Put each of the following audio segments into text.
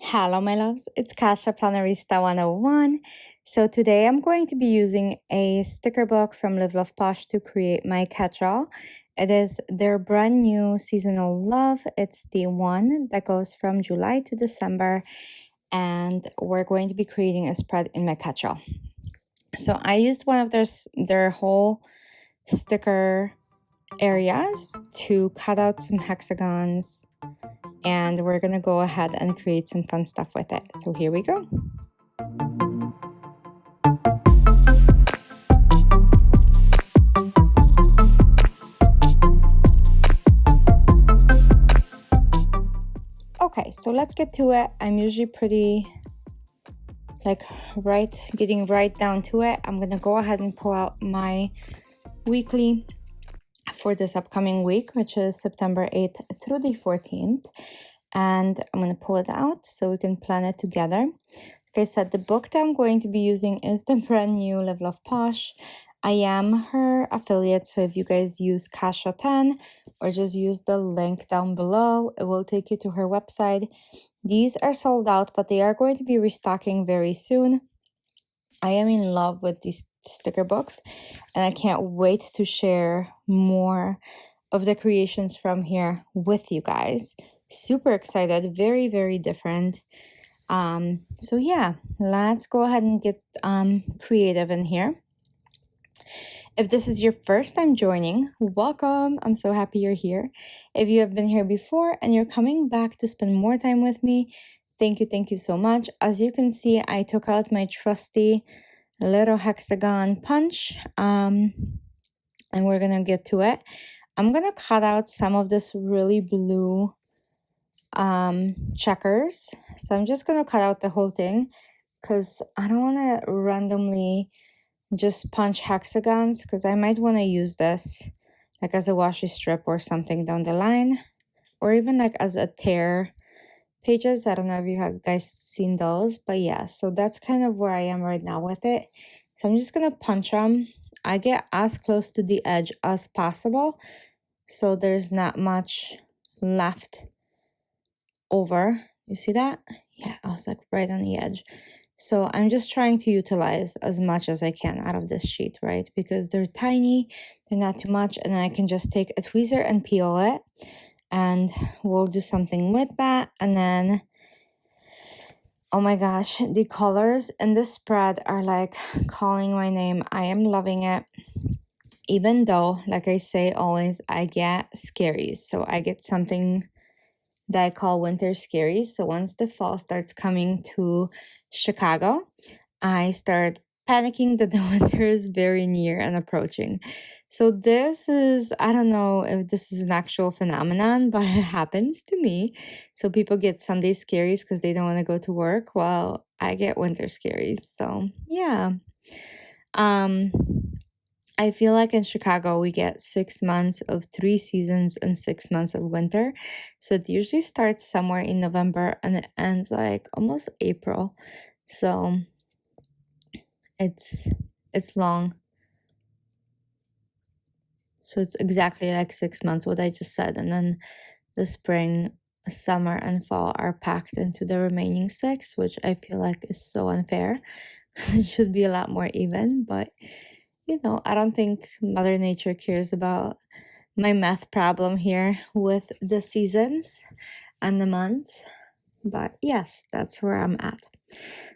Hello, my loves. It's Kasha Plannerista 101. So today I'm going to be using a sticker book from Love Posh to create my catch-all. It is their brand new seasonal love. It's the one that goes from July to December, and we're going to be creating a spread in my catch-all. So I used one of their whole sticker areas to cut out some hexagons, and we're gonna go ahead and create some fun stuff with it. So here we go. Okay, so let's get to it. I'm usually pretty getting right down to it. I'm gonna go ahead and pull out my weekly for this upcoming week, which is September 8th through the 14th. And I'm gonna pull it out so we can plan it together. Like I said, the book that I'm going to be using is the brand new Love Posh. I am her affiliate, so if you guys use Kasha 10 or just use the link down below, it will take you to her website. These are sold out, but they are going to be restocking very soon. I am in love with these sticker books, and I can't wait to share more of the creations from here with you guys. Super excited, very, very different. So yeah, let's go ahead and get creative in here. If this is your first time joining, welcome. I'm so happy you're here. If you have been here before and you're coming back to spend more time with me, thank you so much. As you can see, I took out my trusty little hexagon punch, and we're gonna get to it. I'm gonna cut out some of this really blue checkers. So I'm just gonna cut out the whole thing because I don't want to randomly just punch hexagons, because I might want to use this like as a washi strip or something down the line, or even like as a tear pages. I don't know if you have guys seen those, but yeah, so that's kind of where I am right now with it. So I'm just gonna punch them. I get as close to the edge as possible so there's not much left over. You see that? Yeah, I was like right on the edge. So I'm just trying to utilize as much as I can out of this sheet, right? Because they're tiny, they're not too much, and then I can just take a tweezer and peel it, and we'll do something with that. And then, oh my gosh, the colors in this spread are like calling my name. I am loving it. Even though, like I say always, I get scaries. So I get something that I call winter scaries. So once the fall starts coming to Chicago, I start panicking that the winter is very near and approaching. So this is, I don't know if this is an actual phenomenon, but it happens to me. So people get Sunday scaries because they don't want to go to work. Well, I get winter scaries. So yeah. I feel like in Chicago, we get 6 months of 3 seasons and 6 months of winter. So it usually starts somewhere in November and it ends like almost April. So it's long. So it's exactly like 6 months, what I just said. And then the spring, summer, and fall are packed into the remaining 6, which I feel like is so unfair. It should be a lot more even, but you know, I don't think Mother Nature cares about my math problem here with the seasons and the months. But yes, that's where I'm at.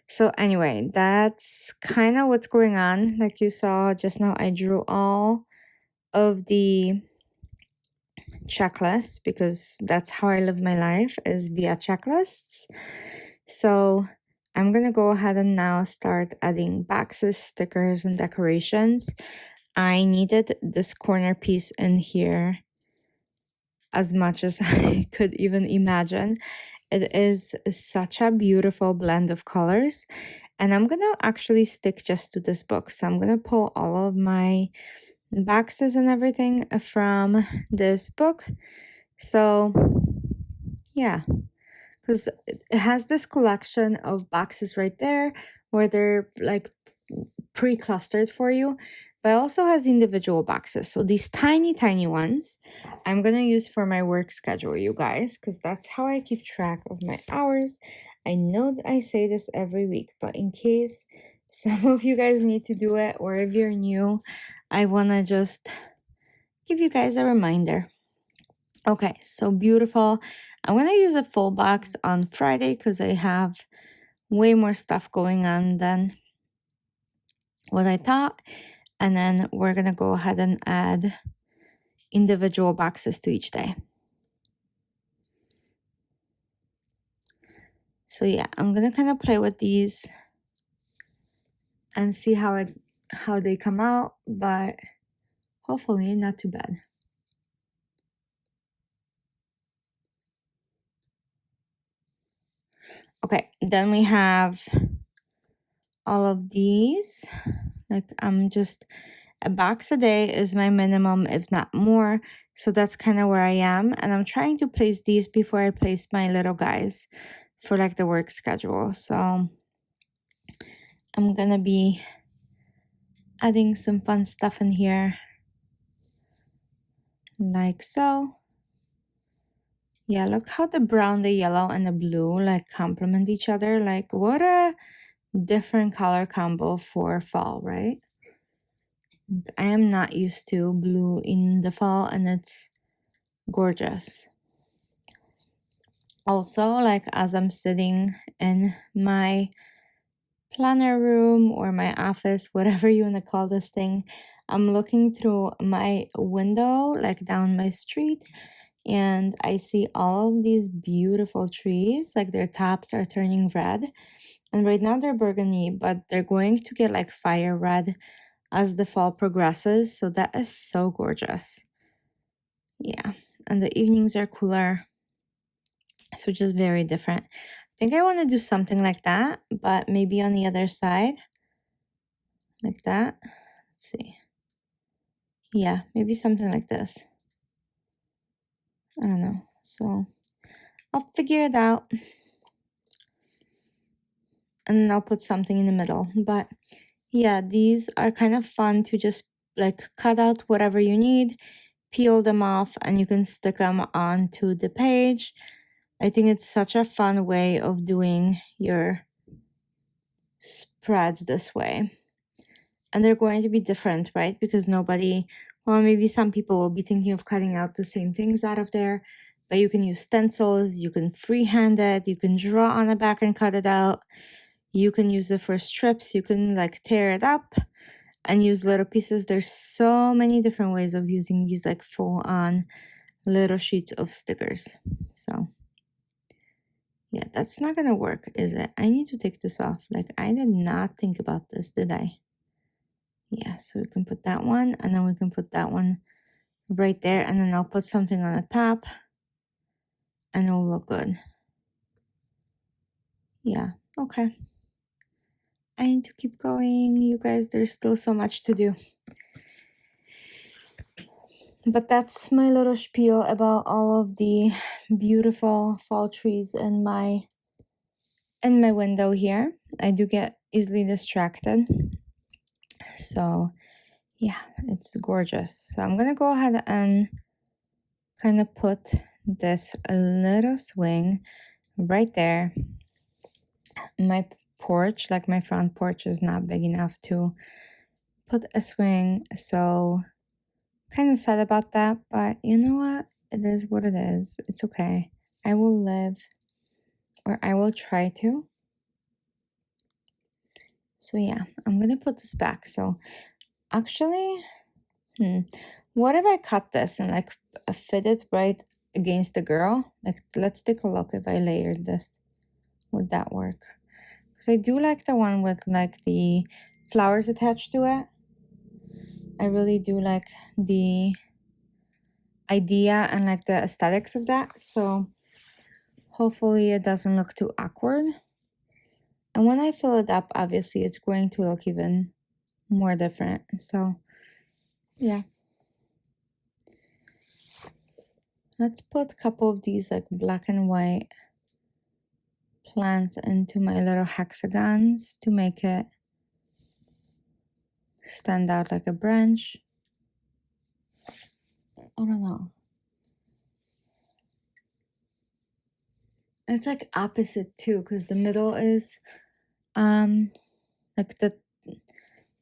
So anyway, that's kind of what's going on. Like you saw just now, I drew all of the checklists because that's how I live my life, is via checklists. So I'm going to go ahead and now start adding boxes, stickers, and decorations. I needed this corner piece in here as much as I could even imagine. It is such a beautiful blend of colors. And I'm going to actually stick just to this book. So I'm going to pull all of my boxes and everything from this book. So yeah, because it has this collection of boxes right there where they're like pre-clustered for you, but it also has individual boxes. So these tiny ones I'm gonna use for my work schedule, you guys, because that's how I keep track of my hours I know that I say this every week, but in case some of you guys need to do it, or if you're new, I want to just give you guys a reminder. Okay, so beautiful. I'm going to use a full box on Friday because I have way more stuff going on than what I thought. And then we're going to go ahead and add individual boxes to each day. So yeah, I'm going to kind of play with these and see how they come out, but hopefully not too bad. Okay, then we have all of these. Like I'm just, a box a day is my minimum, if not more. So that's kind of where I am. And I'm trying to place these before I place my little guys for like the work schedule. So I'm gonna be adding some fun stuff in here. Like so. Yeah, look how the brown, the yellow, and the blue like complement each other. Like what a different color combo for fall, right? I am not used to blue in the fall, and it's gorgeous. Also, like as I'm sitting in my planner room or my office, whatever you want to call this thing, I'm looking through my window, like down my street, and I see all of these beautiful trees, like their tops are turning red. And right now they're burgundy, but they're going to get like fire red as the fall progresses. So that is so gorgeous. Yeah. And the evenings are cooler. So just very different. I think I want to do something like that, but maybe on the other side. Like that. Let's see. Yeah, maybe something like this. I don't know. So I'll figure it out. And I'll put something in the middle. But yeah, these are kind of fun to just like cut out whatever you need, peel them off, and you can stick them onto the page. I think it's such a fun way of doing your spreads this way. And they're going to be different, right? Because maybe some people will be thinking of cutting out the same things out of there, but you can use stencils, you can freehand it, you can draw on the back and cut it out. You can use it for strips, you can like tear it up and use little pieces. There's so many different ways of using these like full on little sheets of stickers. So yeah, that's not gonna work, is it? I need to take this off. Like I did not think about this, did I? Yeah, so we can put that one, and then we can put that one right there, and then I'll put something on the top, and it'll look good. Yeah, okay. I need to keep going, you guys. There's still so much to do. But that's my little spiel about all of the beautiful fall trees in my window here. I do get easily distracted. So yeah, it's gorgeous. So I'm gonna go ahead and kind of put this little swing right there. My porch, like my front porch, is not big enough to put a swing, so kind of sad about that, but you know what? It is what it is. It's okay. I will live, or I will try to. So yeah, I'm gonna put this back. So actually, what if I cut this and like fit it right against the girl? Like, let's take a look if I layered this. Would that work? Because I do like the one with like the flowers attached to it. I really do like the idea and like the aesthetics of that. So hopefully it doesn't look too awkward. And when I fill it up, obviously it's going to look even more different. So yeah. Let's put a couple of these like black and white plants into my little hexagons to make it stand out like a branch. I don't know. It's like opposite too, because the middle is like the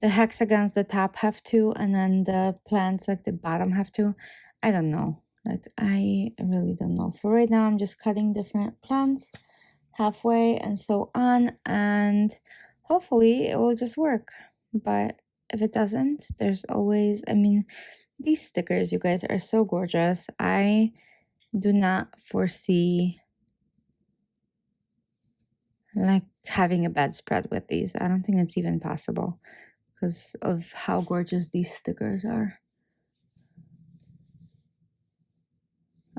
hexagons, the top have two, and then the plants like the bottom have two. I don't know. Like I really don't know. For right now, I'm just cutting different plants halfway and so on, and hopefully it will just work. But if it doesn't, there's always, I mean, these stickers, you guys, are so gorgeous. I do not foresee like having a bad spread with these. I don't think it's even possible because of how gorgeous these stickers are.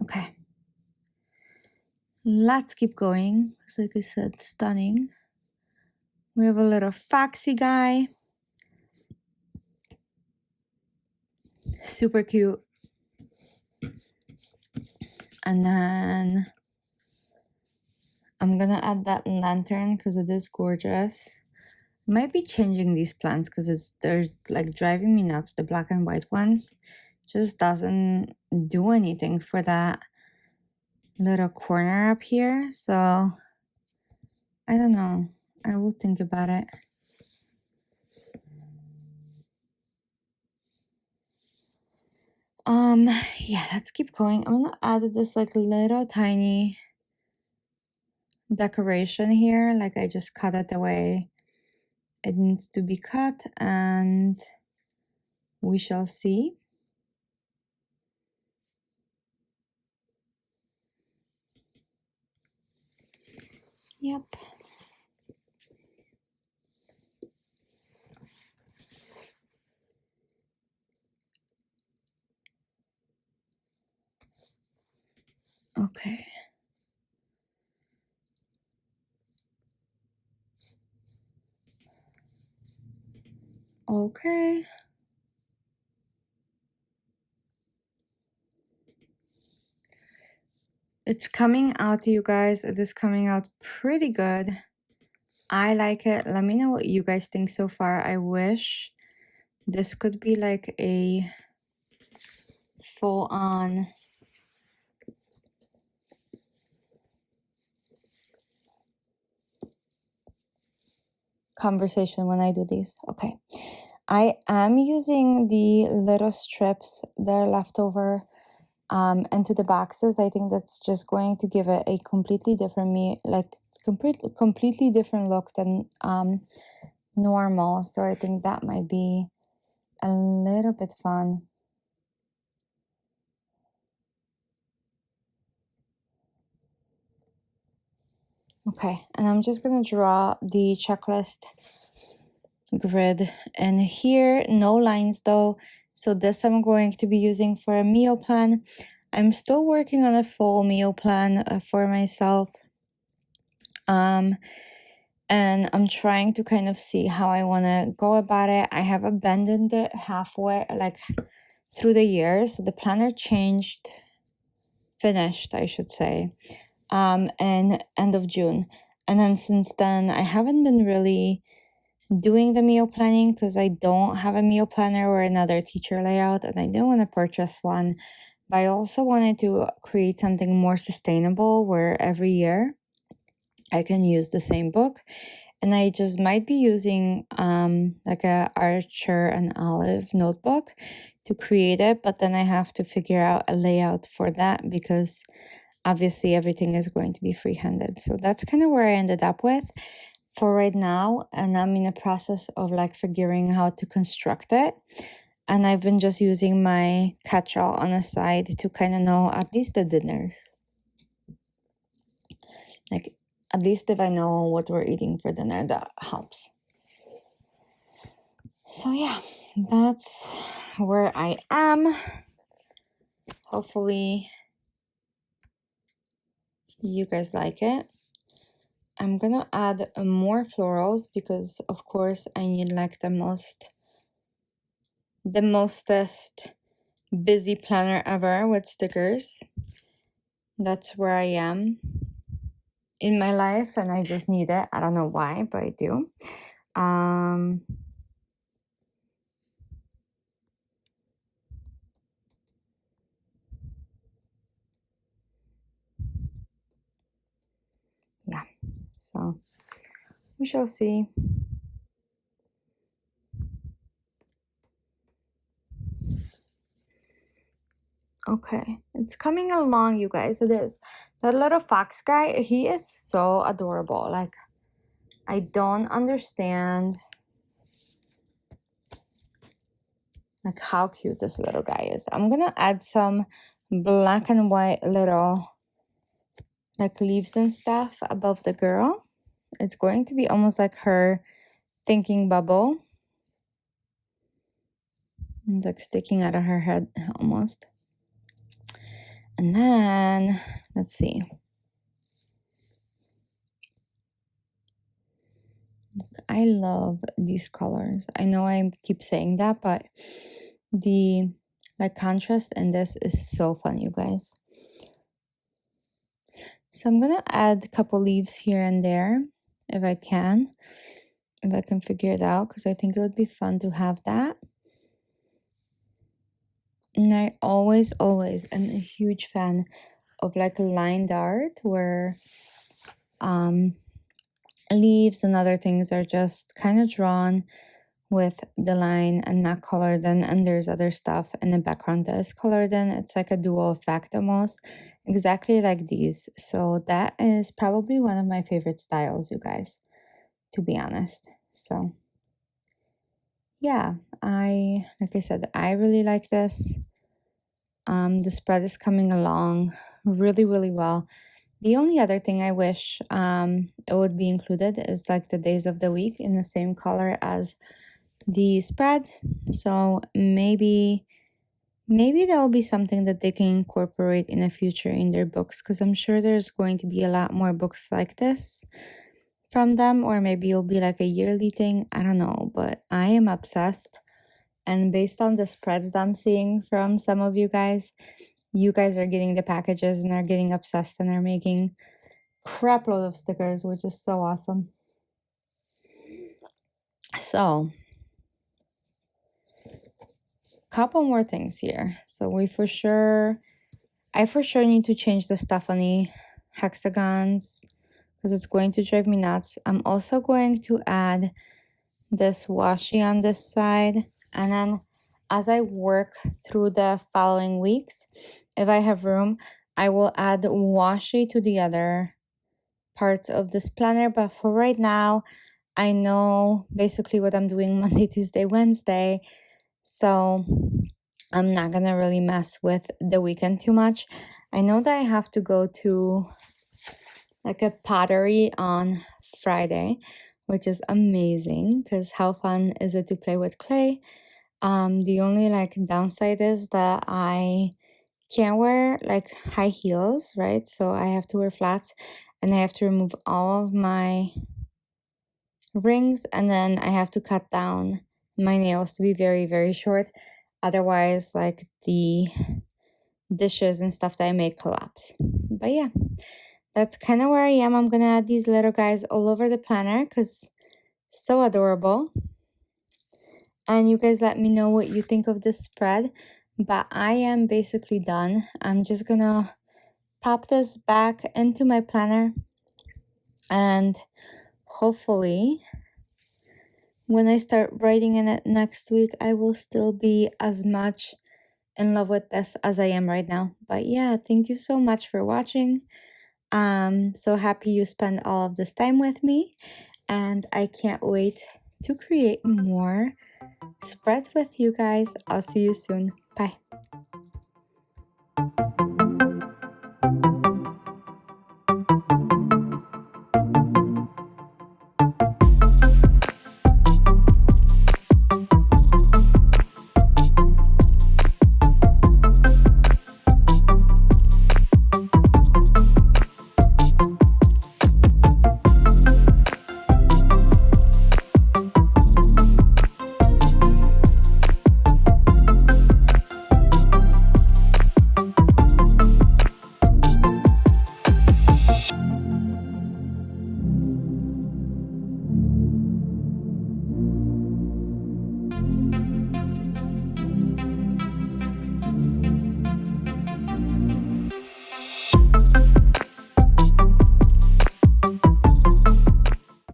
Okay. Let's keep going. It's like I said, stunning. We have a little foxy guy. Super cute. And then I'm gonna add that lantern because it is gorgeous. Might be changing these plants because they're like driving me nuts. The black and white ones just doesn't do anything for that little corner up here. So I don't know. I will think about it. Yeah, let's keep going. I'm gonna add this like little tiny decoration here. Like I just cut it the way it needs to be cut, and we shall see. Yep. Okay. Okay. It's coming out, you guys. It is coming out pretty good. I like it. Let me know what you guys think so far. I wish this could be like a full-on conversation when I do these. Okay. I am using the little strips that are left over into the boxes. I think that's just going to give it a completely different completely different look than normal. So I think that might be a little bit fun. Okay, and I'm just gonna draw the checklist grid, and here no lines though, so this I'm going to be using for a meal plan. I'm still working on a full meal plan for myself, and I'm trying to kind of see how I want to go about it. I have abandoned it halfway, like through the years. So the planner finished, I should say, and end of June, and then since then I haven't been really doing the meal planning because I don't have a meal planner or another teacher layout, and I didn't want to purchase one, but I also wanted to create something more sustainable where every year I can use the same book. And I just might be using like a Archer and Olive notebook to create it, but then I have to figure out a layout for that because obviously everything is going to be free-handed. So that's kind of where I ended up with for right now, and I'm in the process of like figuring how to construct it. And I've been just using my catch-all on the side to kind of know at least the dinners. Like at least if I know what we're eating for dinner, that helps. So yeah, that's where I am. Hopefully you guys like it. I'm gonna add more florals because of course I need like the mostest busy planner ever with stickers. That's where I am in my life and I just need it. I don't know why, but I do. So we shall see. Okay, it's coming along, you guys. It is. That little fox guy, he is so adorable. Like, I don't understand like how cute this little guy is. I'm gonna add some black and white little like leaves and stuff above the girl. It's going to be almost like her thinking bubble. It's like sticking out of her head almost. And then, let's see. I love these colors. I know I keep saying that, but the like contrast in this is so fun, you guys. So I'm gonna add a couple leaves here and there if I can figure it out, because I think it would be fun to have that. And I always am a huge fan of like lined art where leaves and other things are just kind of drawn with the line and not colored in, and there's other stuff in the background that is colored in. It's like a dual effect almost, exactly like these. So that is probably one of my favorite styles, you guys, to be honest. So yeah, like I said, I really like this. The spread is coming along really, really well. The only other thing I wish it would be included is like the days of the week in the same color as the spread. So maybe that will be something that they can incorporate in the future in their books, because I'm sure there's going to be a lot more books like this from them, or maybe it'll be like a yearly thing. I don't know, but I am obsessed. And based on the spreads that I'm seeing from some of you guys are getting the packages and are getting obsessed and are making crap load of stickers, which is so awesome. So couple more things here. So I for sure need to change the stuff on the hexagons because it's going to drive me nuts. I'm also going to add this washi on this side, and then as I work through the following weeks, if I have room, I will add washi to the other parts of this planner. But for right now, I know basically what I'm doing Monday, Tuesday, Wednesday, so I'm not gonna really mess with the weekend too much. I know that I have to go to like a pottery on Friday, which is amazing because how fun is it to play with clay? The only like downside is that I can't wear like high heels, right? So I have to wear flats and I have to remove all of my rings, and then I have to cut down my nails to be very, very short. Otherwise, like the dishes and stuff that I make collapse. But yeah, that's kind of where I am. I'm gonna add these little guys all over the planner because so adorable. And you guys let me know what you think of this spread. But I am basically done. I'm just gonna pop this back into my planner, and hopefully when I start writing in it next week, I will still be as much in love with this as I am right now. But yeah, thank you so much for watching. So happy you spent all of this time with me, and I can't wait to create more spreads with you guys. I'll see you soon. Bye.